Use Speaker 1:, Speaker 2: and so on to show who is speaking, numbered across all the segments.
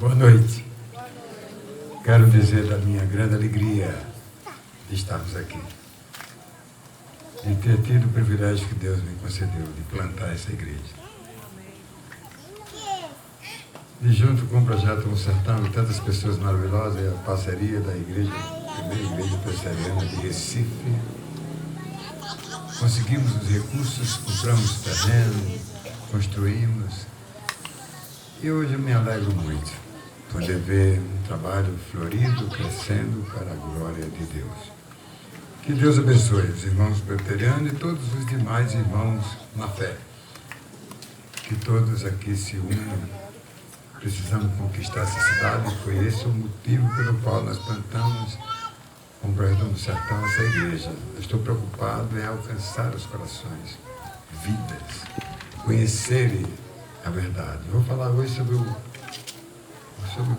Speaker 1: Boa noite. Quero dizer da minha grande alegria de estarmos aqui. De ter tido o privilégio que Deus me concedeu de plantar essa igreja. E junto com o projeto Um Sertão e tantas pessoas maravilhosas, a parceria da igreja, primeira igreja presbiteriana de Recife, conseguimos os recursos, compramos terreno, construímos. E hoje eu me alegro muito poder ver um trabalho florido, crescendo para a glória de Deus. Que Deus abençoe os irmãos presbiterianos e todos os demais irmãos na fé. Que todos aqui se unam. Precisamos conquistar essa cidade, e foi esse o motivo pelo qual nós plantamos, com o projeto do Sertão, essa igreja. Eu estou preocupado em alcançar os corações, vidas, conhecerem a verdade. Vou falar hoje sobre o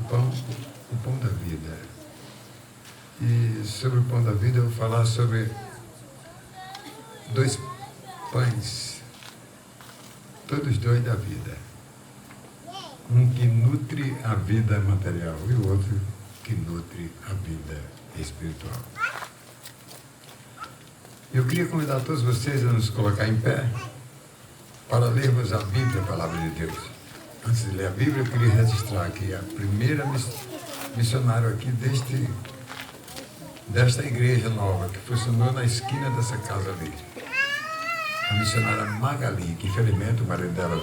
Speaker 1: pão da vida. E sobre o pão da vida eu vou falar sobre dois pães, todos dois da vida. Um que nutre a vida material e o outro que nutre a vida espiritual. Eu queria convidar todos vocês a nos colocar em pé para lermos a Bíblia, a Palavra de Deus. Antes de ler a Bíblia, eu queria registrar aqui a primeira missionária aqui desta igreja nova, que funcionou na esquina dessa casa ali. A missionária Magali, que infelizmente o marido dela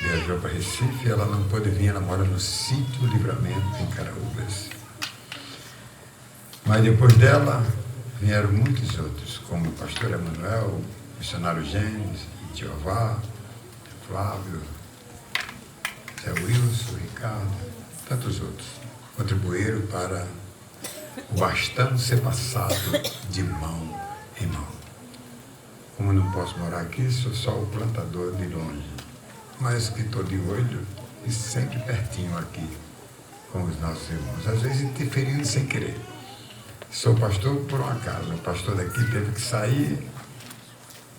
Speaker 1: viajou para Recife, ela não pôde vir, ela mora no Sítio Livramento, em Caraúbas. Mas depois dela, vieram muitos outros, como o pastor Emanuel, o missionário Gênesis, Jeová, Flávio, Zé Wilson, Ricardo, tantos outros, contribuíram para o bastão ser passado de mão em mão. Como não posso morar aqui, sou só o plantador de longe, mas que estou de olho e sempre pertinho aqui com os nossos irmãos, às vezes interferindo sem querer. Sou pastor por um acaso, o pastor daqui teve que sair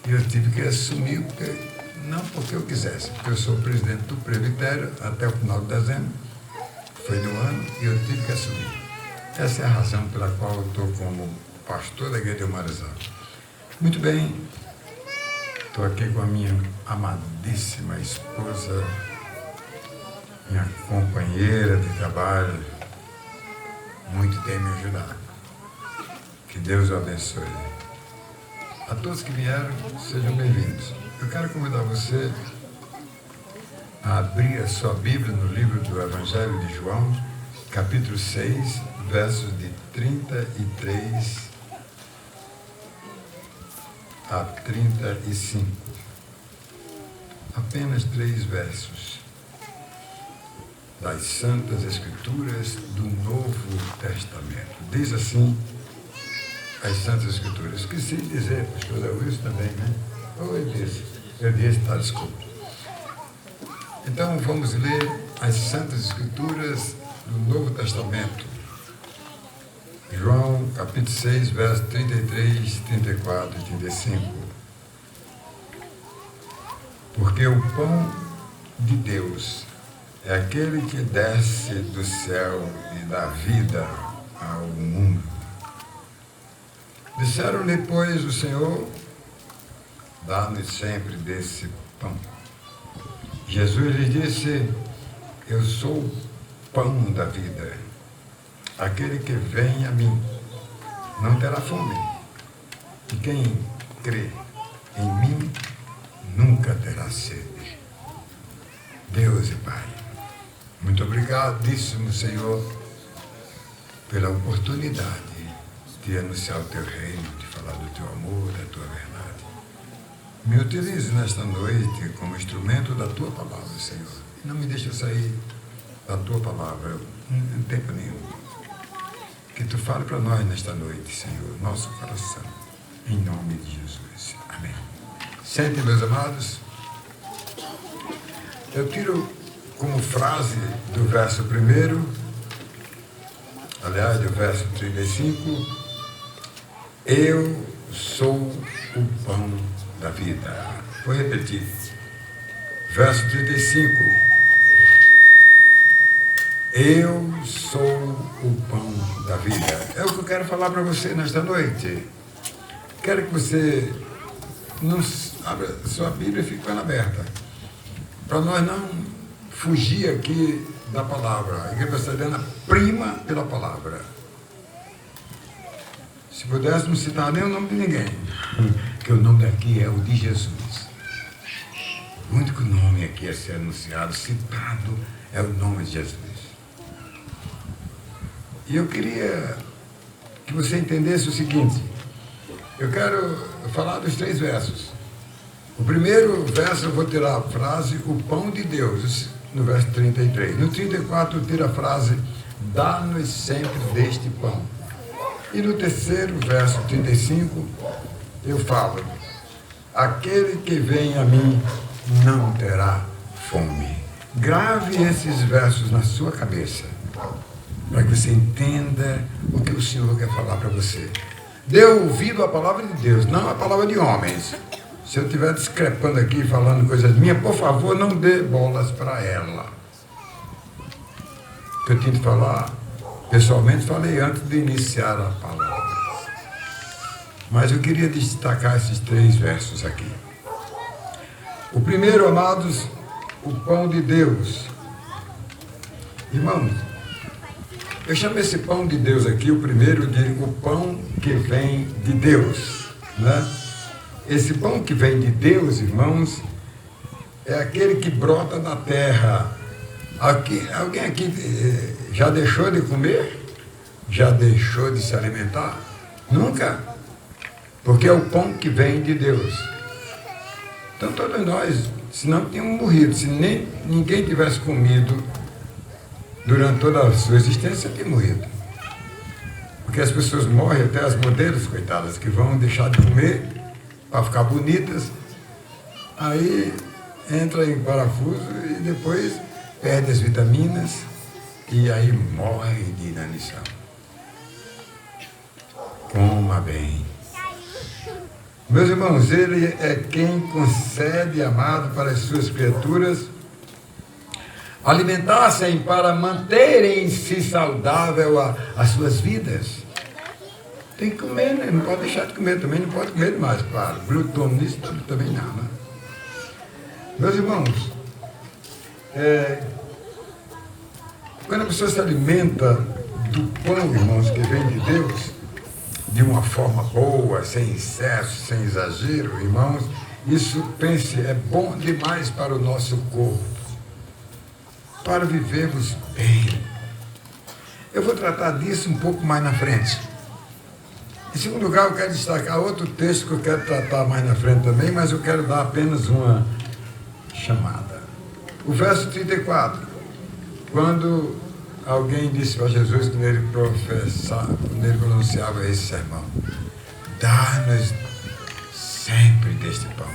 Speaker 1: e eu tive que assumir, não porque eu quisesse, porque eu sou o presidente do presbitério até o final de dezembro, foi no ano, e eu tive que assumir. Essa é a razão pela qual eu estou como pastor da igreja de Marizal. Muito bem, estou aqui com a minha amadíssima esposa, minha companheira de trabalho, muito tem me ajudado. Que Deus o abençoe. A todos que vieram, sejam bem-vindos. Eu quero convidar você a abrir a sua Bíblia no livro do Evangelho de João, capítulo 6, versos de 33 a 35. Apenas 3 versos das Santas Escrituras do Novo Testamento. Diz assim as Santas Escrituras. Esqueci de dizer, pastor Zé Wilson também, né? Eu disse, tá, desculpa. Então vamos ler as Santas Escrituras do Novo Testamento. João, capítulo 6, versos 33, 34 e 35. Porque o pão de Deus é aquele que desce do céu e dá vida ao mundo. Disseram-lhe, pois, o Senhor, dá-nos sempre desse pão. Jesus lhes disse, eu sou o pão da vida. Aquele que vem a mim não terá fome. E quem crê em mim nunca terá sede. Deus e Pai, muito obrigadíssimo, Senhor, pela oportunidade de anunciar o teu reino, de falar do teu amor, da tua verdade. Me utilize nesta noite como instrumento da tua palavra, Senhor. E não me deixe sair da tua palavra em tempo nenhum. Que tu fale para nós nesta noite, Senhor, nosso coração. Em nome de Jesus. Amém. Sentem, meus amados. Eu tiro como frase do verso 1, aliás, do verso 35, eu sou o pão da vida. Vou repetir. Verso 35. Eu sou o pão da vida. É o que eu quero falar para você nesta noite. Quero que você não abra sua Bíblia e fique com ela aberta. Para nós não fugir aqui da palavra. A igreja presbiteriana prima pela palavra. Se pudéssemos citar nem o nome de ninguém, porque o nome daqui é o de Jesus. O único nome aqui a ser anunciado, citado, é o nome de Jesus. E eu queria que você entendesse o seguinte. Eu quero falar dos 3 versos. O primeiro verso eu vou tirar a frase, o pão de Deus, no verso 33. No 34 eu tiro a frase, dá-nos sempre deste pão. E no terceiro verso, 35, eu falo, aquele que vem a mim não terá fome. Grave esses versos na sua cabeça, para que você entenda o que o Senhor quer falar para você. Dê ouvido à palavra de Deus, não à palavra de homens. Se eu estiver discrepando aqui, falando coisas minhas, por favor, não dê bolas para ela. O que eu tinha de falar, pessoalmente, falei antes de iniciar a palavra. Mas eu queria destacar esses 3 versos aqui. O primeiro, amados, o pão de Deus. Irmãos, eu chamo esse pão de Deus aqui, o primeiro, de o pão que vem de Deus, né? Esse pão que vem de Deus, irmãos, é aquele que brota da terra. Alguém aqui já deixou de comer? Já deixou de se alimentar? Nunca. Porque é o pão que vem de Deus. Então todos nós, se não tínhamos morrido, se nem ninguém tivesse comido durante toda a sua existência, tinha morrido. Porque as pessoas morrem, até as modelos, coitadas, que vão deixar de comer para ficar bonitas, aí entra em parafuso e depois perde as vitaminas e aí morre de inanição. Coma bem. Meus irmãos, Ele é quem concede, amado, para as suas criaturas alimentar-se para manterem-se saudável as suas vidas. Tem que comer, né? Não pode deixar de comer também, não pode comer demais, claro. Glutonismo também não, né? Meus irmãos, quando a pessoa se alimenta do pão, irmãos, que vem de Deus, de uma forma boa, sem excesso, sem exagero, irmãos, isso, pense, é bom demais para o nosso corpo, para vivermos bem. Eu vou tratar disso um pouco mais na frente. Em segundo lugar, eu quero destacar outro texto que eu quero tratar mais na frente também, mas eu quero dar apenas uma chamada. O verso 34, quando alguém disse para Jesus, quando ele pronunciava esse sermão, dá-nos sempre deste pão.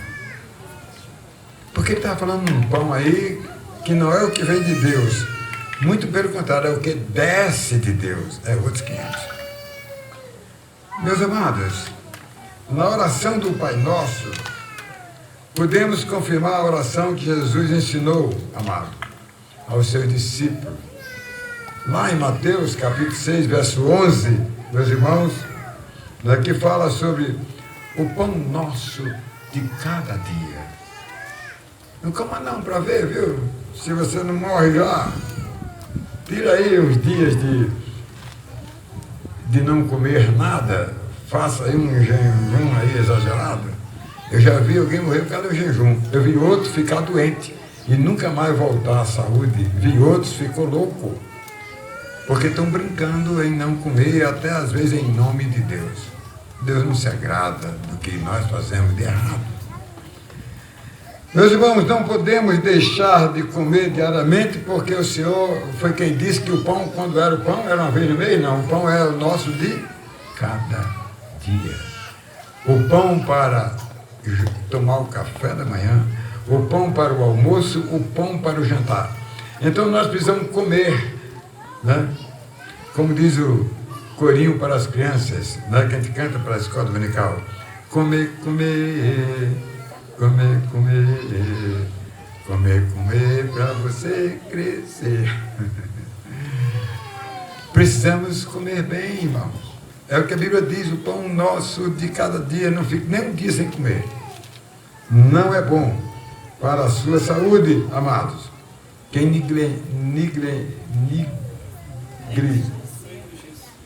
Speaker 1: Porque ele estava falando de um pão aí que não é o que vem de Deus, muito pelo contrário, é o que desce de Deus, é outros 500. Meus amados, na oração do Pai Nosso, podemos confirmar a oração que Jesus ensinou, amado, aos seus discípulos. Lá em Mateus, capítulo 6, verso 11, meus irmãos, que fala sobre o pão nosso de cada dia. Não coma não para ver, viu? Se você não morre já, tira aí uns dias de não comer nada, faça aí um jejum aí exagerado. Eu já vi alguém morrer por causa do jejum. Eu vi outro ficar doente e nunca mais voltar à saúde. Vi outros ficou louco, porque estão brincando em não comer, até às vezes em nome de Deus. Deus não se agrada do que nós fazemos de errado. Meus irmãos, não podemos deixar de comer diariamente, porque o Senhor foi quem disse que o pão, quando era o pão, era uma vez no mês, não. O pão é o nosso de cada dia. O pão para tomar o café da manhã, o pão para o almoço, o pão para o jantar. Então nós precisamos comer, né? Como diz o corinho para as crianças, né? Que a gente canta para a escola dominical. Comer, comer, comer, comer, comer, comer, para você crescer. precisamos comer bem, irmãos. É o que a Bíblia diz, o pão nosso de cada dia, não fica nem um dia sem comer. Não é bom para a sua saúde, amados. Quem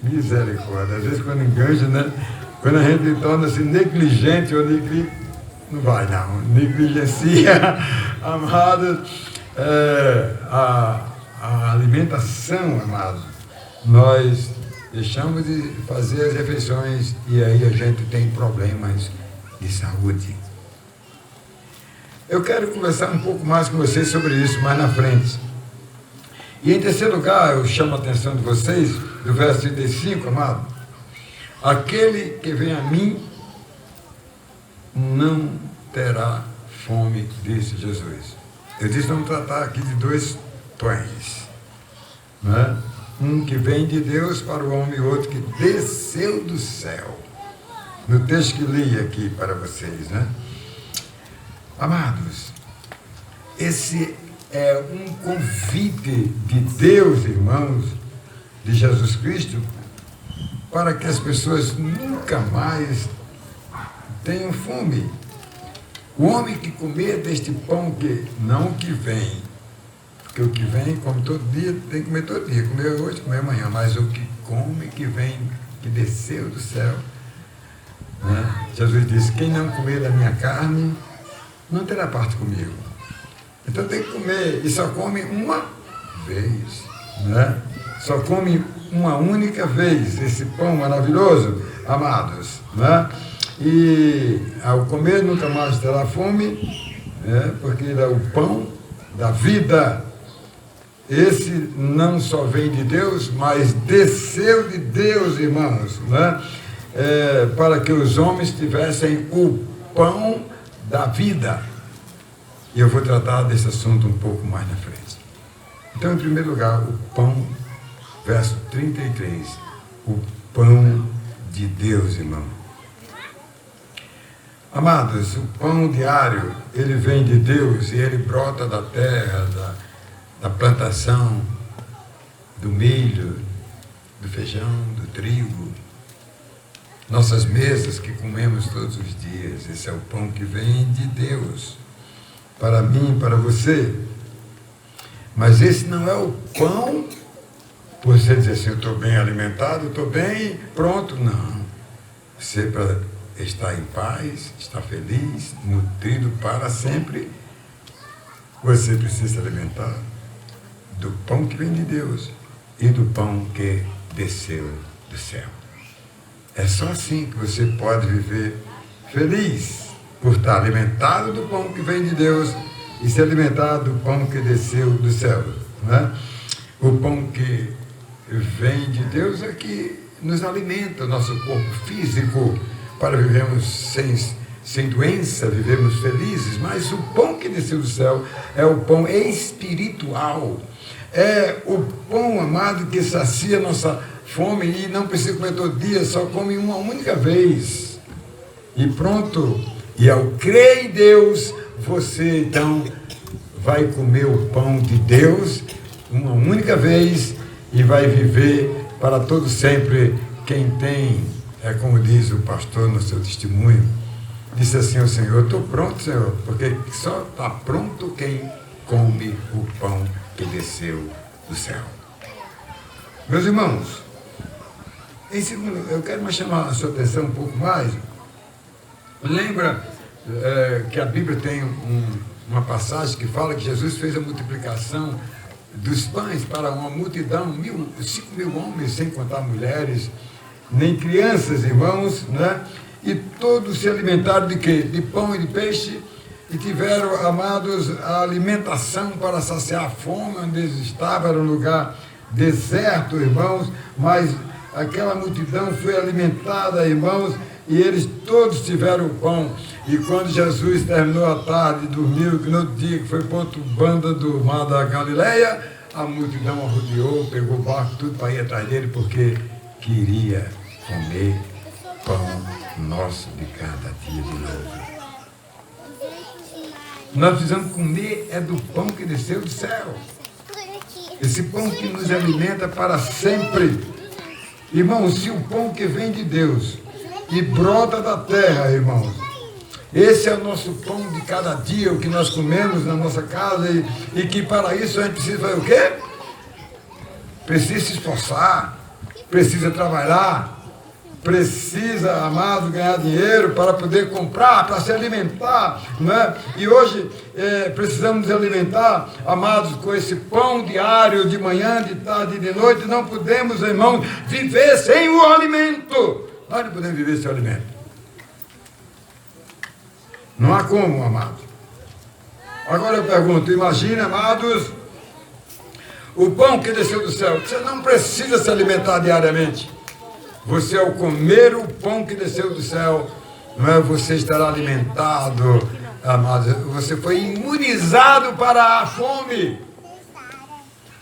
Speaker 1: misericórdia. Às vezes quando enganja, né? Quando a gente torna-se negligente ou não vai não, negligencia, amados, a alimentação, amados. Nós deixamos de fazer as refeições e aí a gente tem problemas de saúde. Eu quero conversar um pouco mais com vocês sobre isso mais na frente. E em terceiro lugar, eu chamo a atenção de vocês, do verso 35, amado. Aquele que vem a mim não terá fome, disse Jesus. Eu disse, vamos tratar aqui de dois pães, né? Um que vem de Deus para o homem e outro que desceu do céu. No texto que li aqui para vocês, né? Amados, esse é um convite de Deus, irmãos, de Jesus Cristo, para que as pessoas nunca mais tenham fome. O homem que comer deste pão, não o que vem, porque o que vem, come todo dia, tem que comer todo dia, comer hoje, comer amanhã, mas o que come, que vem, que desceu do céu, né? Jesus disse, quem não comer da minha carne, não terá parte comigo. Então tem que comer, e só come uma vez, né? Só come uma única vez esse pão maravilhoso, amados, né? E ao comer nunca mais terá fome, né? Porque ele é o pão da vida. Esse não só vem de Deus, mas desceu de Deus, irmãos, né? Para que os homens tivessem o pão da vida. E eu vou tratar desse assunto um pouco mais na frente. Então, em primeiro lugar, o pão, verso 33, o pão de Deus, irmão. Amados, o pão diário, ele vem de Deus e ele brota da terra, da plantação, do milho, do feijão, do trigo. Nossas mesas que comemos todos os dias, esse é o pão que vem de Deus, para mim, para você. Mas esse não é o pão, por você dizer assim, eu estou bem alimentado, estou bem, pronto. Não. Você, para estar em paz, estar feliz, nutrido para sempre, você precisa se alimentar do pão que vem de Deus e do pão que desceu do céu. É só assim que você pode viver feliz, por estar alimentado do pão que vem de Deus e se alimentar do pão que desceu do céu, né? O pão que vem de Deus é que nos alimenta o nosso corpo físico para vivermos sem doença, vivermos felizes, mas o pão que desceu do céu é o pão espiritual, é o pão, amado, que sacia nossa fome e não precisa comer todo dia, só come uma única vez e pronto. E ao crer em Deus, você então vai comer o pão de Deus uma única vez e vai viver para todo sempre. Quem tem, como diz o pastor no seu testemunho, disse assim ao Senhor, estou pronto, Senhor, porque só está pronto quem come o pão que desceu do céu. Meus irmãos, em segundo, eu quero mais chamar a sua atenção um pouco mais. Lembra que a Bíblia tem uma passagem que fala que Jesus fez a multiplicação dos pães para uma multidão, 5.000 homens, sem contar mulheres, nem crianças, irmãos, né? E todos se alimentaram de quê? De pão e de peixe, e tiveram, amados, a alimentação para saciar a fome onde eles estavam, era um lugar deserto, irmãos, mas aquela multidão foi alimentada, irmãos, e eles todos tiveram o pão. E quando Jesus terminou a tarde, dormiu, que no outro dia que foi para outra banda do mar da Galileia, a multidão arrodeou, pegou o barco, tudo para ir atrás dele, porque queria comer pão nosso de cada dia de novo. Nós precisamos comer do pão que desceu do céu. esse pão que nos alimenta para sempre. Irmãos, se o pão que vem de Deus e brota da terra, irmãos, esse é o nosso pão de cada dia, o que nós comemos na nossa casa, e que para isso a gente precisa fazer o quê? Precisa se esforçar, precisa trabalhar, precisa, amado, ganhar dinheiro para poder comprar, para se alimentar, né? E hoje precisamos nos alimentar, amados, com esse pão diário, de manhã, de tarde e de noite. Não podemos, irmãos, viver sem o alimento. Nós não podemos viver sem o alimento. Não há como, amados. Agora eu pergunto, imagina, amados, o pão que desceu do céu. Você não precisa se alimentar diariamente. Você, ao comer o pão que desceu do céu, não é? Você estará alimentado, amados. Você foi imunizado para a fome.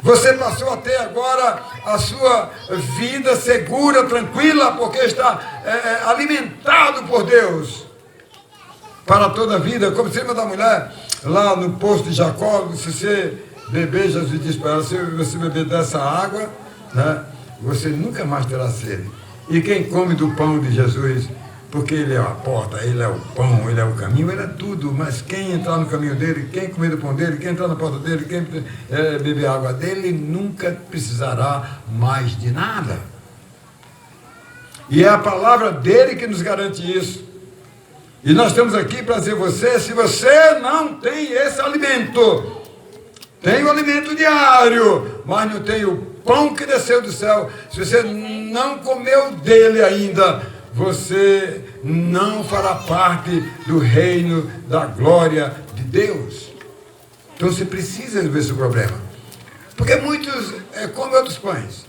Speaker 1: Você passou a ter agora a sua vida segura, tranquila, porque está alimentado por Deus para toda a vida. Como se lembra da mulher lá no poço de Jacó, se você beber, Jesus disse para ela, se você beber dessa água, né, você nunca mais terá sede. E quem come do pão de Jesus, porque Ele é a porta, Ele é o pão, Ele é o caminho, Ele é tudo, mas quem entrar no caminho dEle, quem comer do pão dEle, quem entrar na porta dEle, quem beber água dEle, nunca precisará mais de nada. E é a palavra dEle que nos garante isso. E nós estamos aqui para dizer a você, se você não tem esse alimento, tem o alimento diário, mas não tem o pão que desceu do céu, se você não comeu dele ainda, você não fará parte do reino da glória de Deus. Então você precisa ver esse problema. Porque muitos comem outros pães.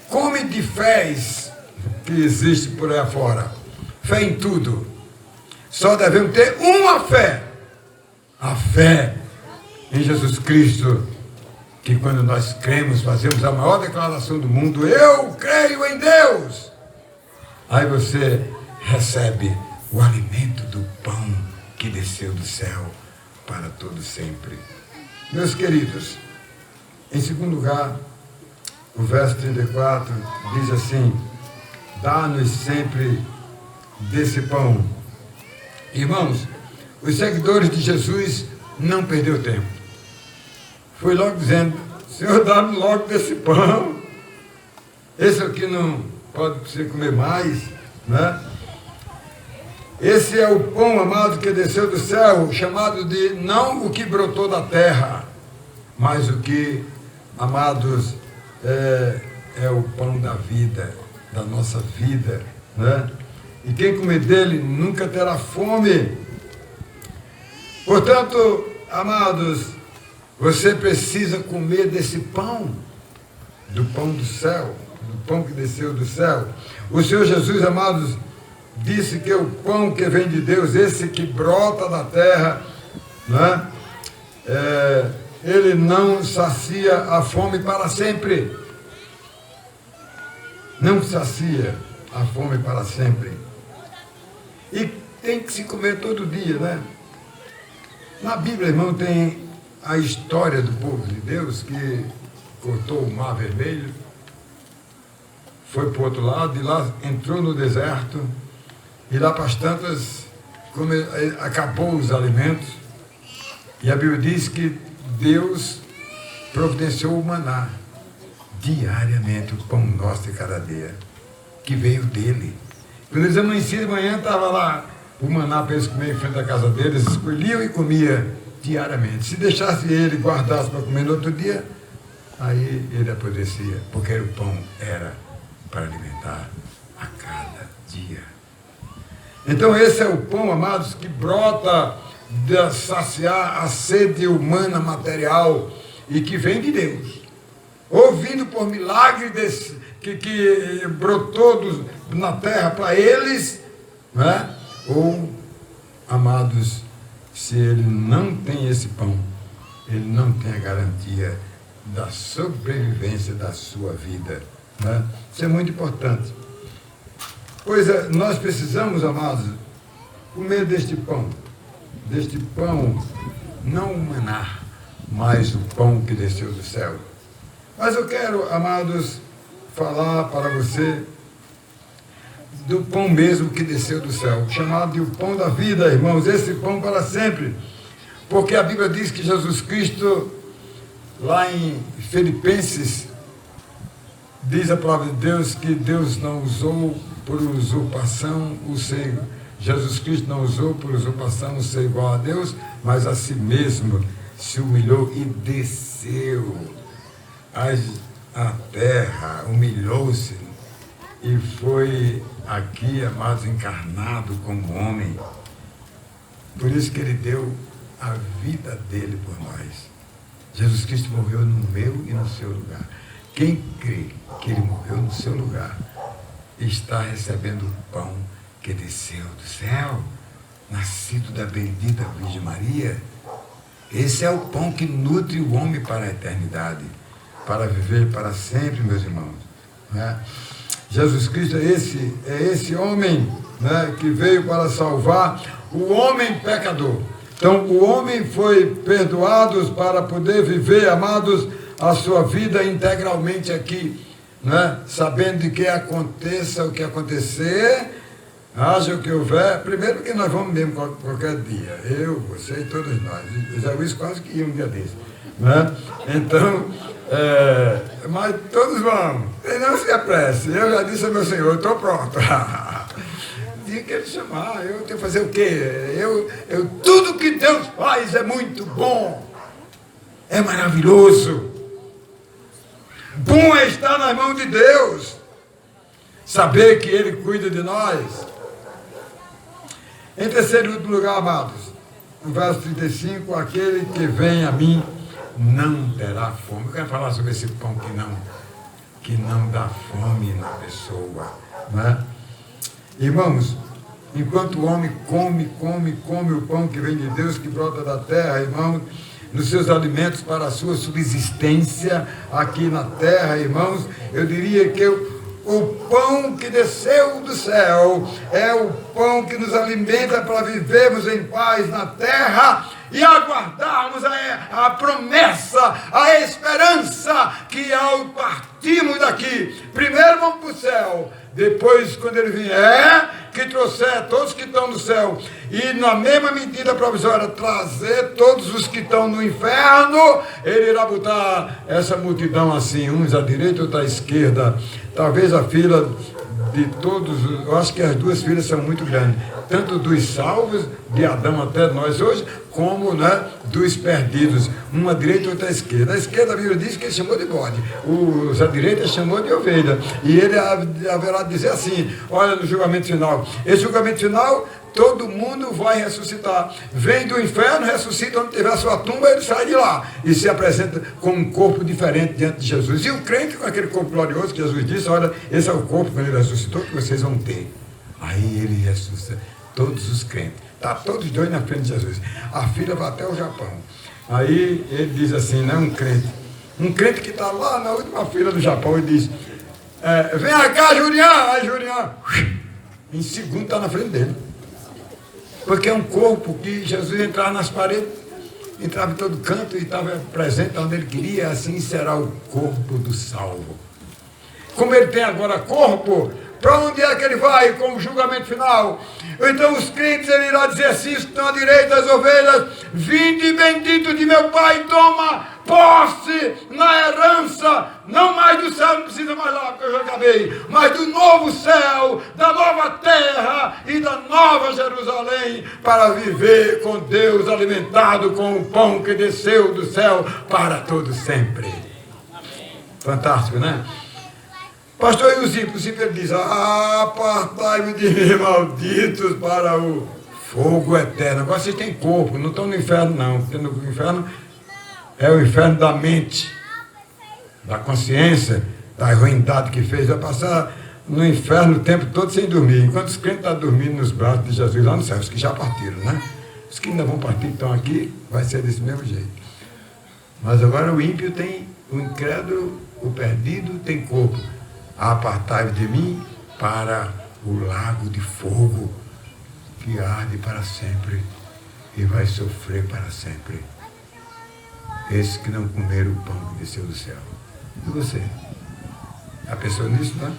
Speaker 1: Comem de fés que existe por aí afora. Fé em tudo. Só devemos ter uma fé. A fé em Jesus Cristo, que quando nós cremos, fazemos a maior declaração do mundo, eu creio em Deus. Aí você recebe o alimento do pão que desceu do céu para todo sempre. Meus queridos, em segundo lugar, o verso 34 diz assim, dá-nos sempre desse pão. Irmãos, os seguidores de Jesus não perderam tempo. Foi logo dizendo, Senhor, dá-me logo desse pão. Esse aqui não pode você comer mais, né? Esse é o pão, amado, que desceu do céu, chamado de, não o que brotou da terra, mas o que, amados, é o pão da vida, da nossa vida, né? E quem comer dele nunca terá fome. Portanto, amados, você precisa comer desse pão, do pão do céu, do pão que desceu do céu. O Senhor Jesus, amados, disse que o pão que vem de Deus, esse que brota da terra, né, ele não sacia a fome para sempre. Não sacia a fome para sempre. E tem que se comer todo dia, né? Na Bíblia, irmão, tem a história do povo de Deus que cortou o Mar Vermelho, foi para o outro lado, e lá entrou no deserto, e lá para as tantas acabou os alimentos, e a Bíblia diz que Deus providenciou o maná, diariamente, o pão nosso de cada dia, que veio dele. Quando eles amanheciam de manhã, estava lá o maná para eles comerem em frente à casa deles, escolhiam e comia diariamente. Se deixasse ele, guardasse para comer no outro dia, aí ele apodrecia, porque o pão era para alimentar a cada dia. Então esse é o pão, amados, que brota de saciar a sede humana material e que vem de Deus. Ou vindo por milagre que brotou na terra para eles, né? Ou, amados, se ele não tem esse pão, ele não tem a garantia da sobrevivência da sua vida, né? Isso é muito importante. Pois nós precisamos, amados, comer deste pão, não o maná, mas o pão que desceu do céu. Mas eu quero, amados, falar para você do pão mesmo que desceu do céu, chamado de o pão da vida, irmãos, esse pão para sempre. Porque a Bíblia diz que Jesus Cristo, lá em Filipenses, diz a palavra de Deus que Deus não usou por usurpação o ser, Jesus Cristo não usou por usurpação o ser igual a Deus, mas a si mesmo se humilhou e desceu à terra, humilhou-se e foi aqui, amados, encarnado como homem. Por isso que ele deu a vida dele por nós. Jesus Cristo morreu no meu e no seu lugar. Quem crê que ele morreu no seu lugar está recebendo o pão que desceu do céu, nascido da bendita Virgem Maria. Esse é o pão que nutre o homem para a eternidade, para viver para sempre, meus irmãos. Né? Jesus Cristo é esse homem, né, que veio para salvar o homem pecador. Então, o homem foi perdoado para poder viver, amados, a sua vida integralmente aqui, né? Sabendo de que aconteça o que acontecer, haja o que houver. Primeiro que nós vamos mesmo qualquer dia, eu, você e todos nós. José Luiz quase que ia um dia desse, né? Então, mas todos vamos, e não se apresse. Eu já disse ao meu Senhor, eu estou pronto. Dia que ele chamar, eu tenho que fazer o quê? Tudo que Deus faz é muito bom, é maravilhoso. Bom é estar nas mãos de Deus, saber que Ele cuida de nós. Em terceiro e último lugar, amados, no verso 35, aquele que vem a mim não terá fome. Eu quero falar sobre esse pão que não dá fome na pessoa, né? Irmãos, enquanto o homem come o pão que vem de Deus, que brota da terra, irmãos, nos seus alimentos para a sua subsistência aqui na terra, irmãos, eu diria que o pão que desceu do céu é o pão que nos alimenta para vivermos em paz na terra e aguardarmos a promessa, a esperança que ao partirmos daqui, primeiro vamos para o céu, depois quando ele vier, que trouxer todos que estão no céu e na mesma medida provisória trazer todos os que estão no inferno, ele irá botar essa multidão assim, uns à direita, outros à esquerda. Talvez a fila de todos, eu acho que as duas filas são muito grandes, tanto dos salvos, de Adão até nós hoje, como, né, dos perdidos, uma à direita e outra à esquerda. A esquerda, a Bíblia diz que ele chamou de bode, os à direita chamou de ovelha, e ele haverá de dizer assim, olha, no julgamento final, esse julgamento final, todo mundo vai ressuscitar, vem do inferno, ressuscita onde tiver a sua tumba, ele sai de lá, e se apresenta com um corpo diferente diante de Jesus, e o crente com aquele corpo glorioso que Jesus disse, olha, esse é o corpo quando ele ressuscitou que vocês vão ter. Aí ele ressuscita todos os crentes, tá todos dois na frente de Jesus, a fila vai até o Japão. Aí ele diz assim, né, um crente que está lá na última fila do Japão, ele diz, vem cá, Julián. Aí Julián, em segundo está na frente dele, porque é um corpo que Jesus entrava nas paredes, entrava em todo canto e estava presente onde ele queria. Assim será o corpo do salvo. Como ele tem agora corpo, para onde é que ele vai com o julgamento final? Então os crentes, ele irá dizer assim, estão à direita das ovelhas, vinde bendito de meu Pai, toma posse na herança, não mais do céu, não precisa mais lá, porque eu já acabei, mas do novo céu, da nova terra e da nova Jerusalém, para viver com Deus, alimentado com o pão que desceu do céu para todo sempre. Fantástico, né? Pastor, e os ímpios? Ele diz, apartai-me de mim, malditos, para o fogo eterno. Agora vocês têm corpo, não estão no inferno não, porque no inferno é o inferno da mente, da consciência, da ruindade que fez. Vai passar no inferno o tempo todo sem dormir, enquanto os crentes estão dormindo nos braços de Jesus lá no céu, os que já partiram, né? Os que ainda vão partir, que estão aqui, vai ser desse mesmo jeito. Mas agora o ímpio tem, o incrédulo, o perdido tem corpo. Apartai-vos de mim para o lago de fogo que arde para sempre e vai sofrer para sempre. Esses que não comeram o pão que desceu do céu. E você? Já pensou nisso, não é?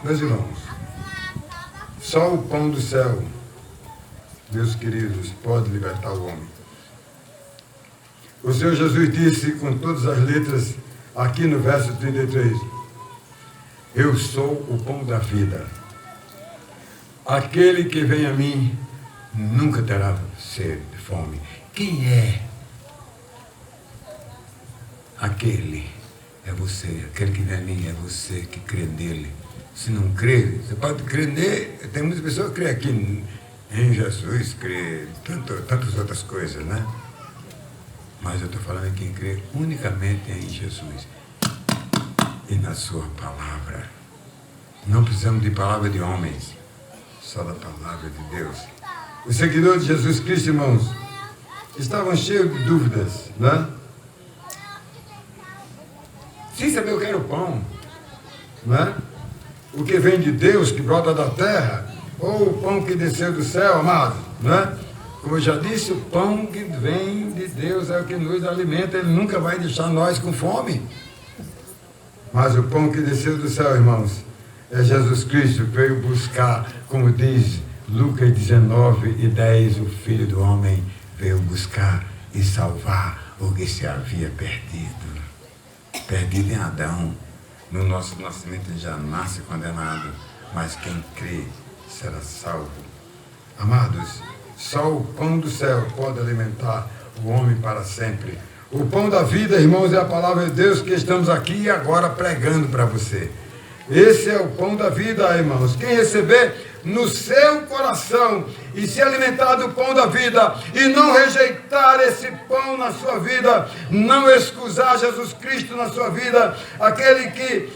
Speaker 1: Meus irmãos, só o pão do céu, meus queridos, pode libertar o homem. O Senhor Jesus disse com todas as letras, aqui no verso 33, eu sou o pão da vida. Aquele que vem a mim nunca terá sede, fome. Quem é? Aquele é você. Aquele que vem a mim é você que crê nele. Se não crê, você pode crer nele. Tem muitas pessoas que crêem aqui em Jesus, crê em tantas outras coisas, né? Mas eu estou falando de quem crê unicamente em Jesus e na sua palavra. Não precisamos de palavra de homens, só da palavra de Deus. Os seguidores de Jesus Cristo, irmãos, estavam cheios de dúvidas, né? Sem saber o que era o pão, né? O que vem de Deus, que brota da terra, ou o pão que desceu do céu, amado, né? Como eu já disse, o pão que vem de Deus é o que nos alimenta, ele nunca vai deixar nós com fome. Mas o pão que desceu do céu, irmãos, é Jesus Cristo, veio buscar, como diz Lucas 19:10, o Filho do Homem veio buscar e salvar o que se havia perdido. Perdido em Adão, no nosso nascimento ele já nasce condenado, mas quem crê será salvo. Amados, só o pão do céu pode alimentar o homem para sempre. O pão da vida, irmãos, é a palavra de Deus que estamos aqui e agora pregando para você. Esse é o pão da vida, irmãos. Quem receber no seu coração e se alimentar do pão da vida e não rejeitar esse pão na sua vida, não excusar Jesus Cristo na sua vida, aquele que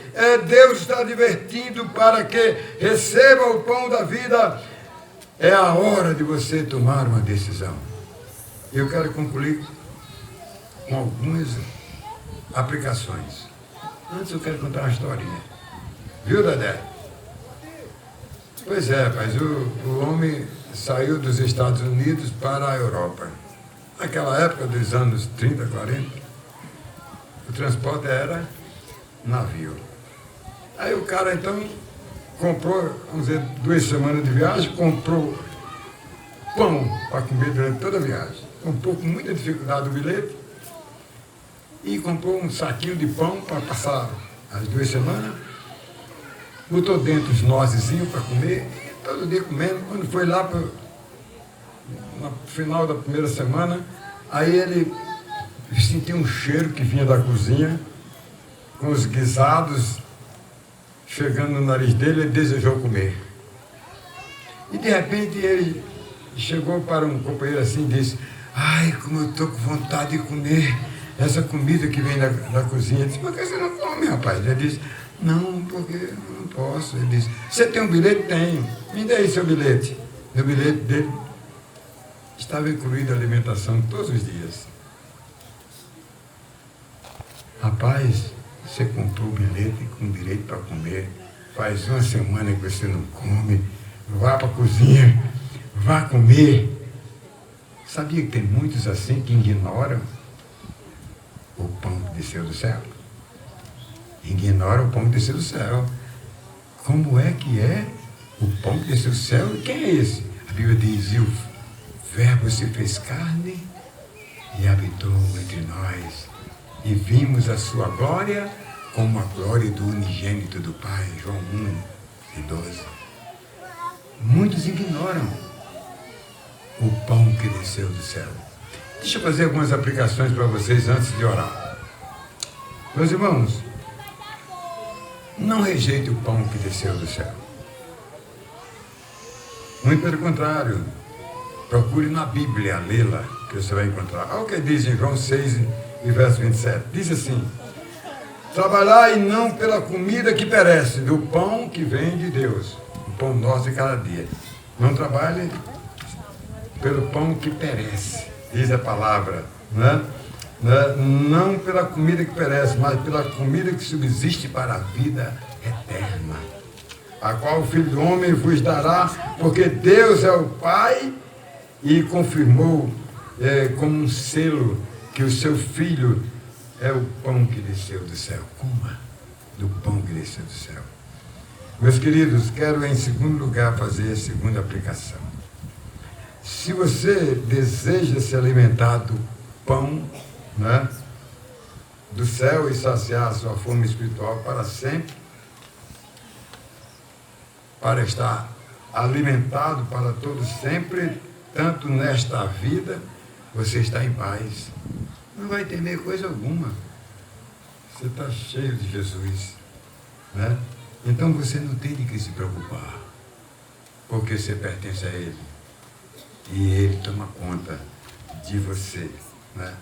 Speaker 1: Deus está advertindo para que receba o pão da vida, é a hora de você tomar uma decisão. Eu quero concluir com algumas aplicações. Antes eu quero contar uma historinha. Viu, Dedé? Pois é, mas o homem saiu dos Estados Unidos para a Europa. Naquela época dos anos 30, 40, o transporte era navio. Aí o cara então comprou, vamos dizer, 2 semanas de viagem, comprou pão para comer durante toda a viagem. Comprou com muita dificuldade o bilhete e comprou um saquinho de pão para passar as 2 semanas. Botou dentro os nozezinhos para comer, todo dia comendo. Quando foi lá no final da primeira semana, aí ele sentiu um cheiro que vinha da cozinha, com os guisados chegando no nariz dele, ele desejou comer. E de repente ele chegou para um companheiro assim e disse, ai, como eu estou com vontade de comer essa comida que vem da cozinha. Ele disse, por que você não come, rapaz? Ele disse, não, porque eu não posso. Ele disse, você tem um bilhete? Tenho. Me dê aí seu bilhete. No bilhete dele estava incluída a alimentação todos os dias. Rapaz, você comprou o bilhete com direito para comer. Faz 1 semana que você não come. Vá para a cozinha, vá comer. Sabia que tem muitos assim que ignoram o pão que desceu do céu? Ignora o pão que desceu do céu. Como é que é o pão que desceu do céu? E quem é esse? A Bíblia diz, e o Verbo se fez carne e habitou entre nós. E vimos a sua glória como a glória do unigênito do Pai. João 1:12. Muitos ignoram o pão que desceu do céu. Deixa eu fazer algumas aplicações para vocês antes de orar. Meus irmãos, não rejeite o pão que desceu do céu. Muito pelo contrário, procure na Bíblia lê-la, que você vai encontrar. Olha o que diz em João 6, verso 27. Diz assim, trabalhai não pela comida que perece, do pão que vem de Deus, o pão nosso de cada dia. Não trabalhe pelo pão que perece, diz a palavra, né? Não pela comida que perece, mas pela comida que subsiste para a vida eterna, a qual o Filho do Homem vos dará, porque Deus é o Pai e confirmou como um selo que o seu Filho é o pão que desceu do céu. Coma do pão que desceu do céu. Meus queridos, quero em segundo lugar fazer a segunda aplicação. Se você deseja se alimentar do pão, né, do céu e saciar a sua fome espiritual para sempre, para estar alimentado para todos sempre, tanto nesta vida, você está em paz. Não vai temer coisa alguma. Você está cheio de Jesus, né? Então você não tem de que se preocupar, porque você pertence a Ele. E Ele toma conta de você, né?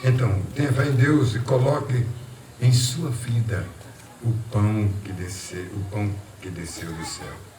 Speaker 1: Então, tenha fé em Deus e coloque em sua vida o pão que desceu do céu.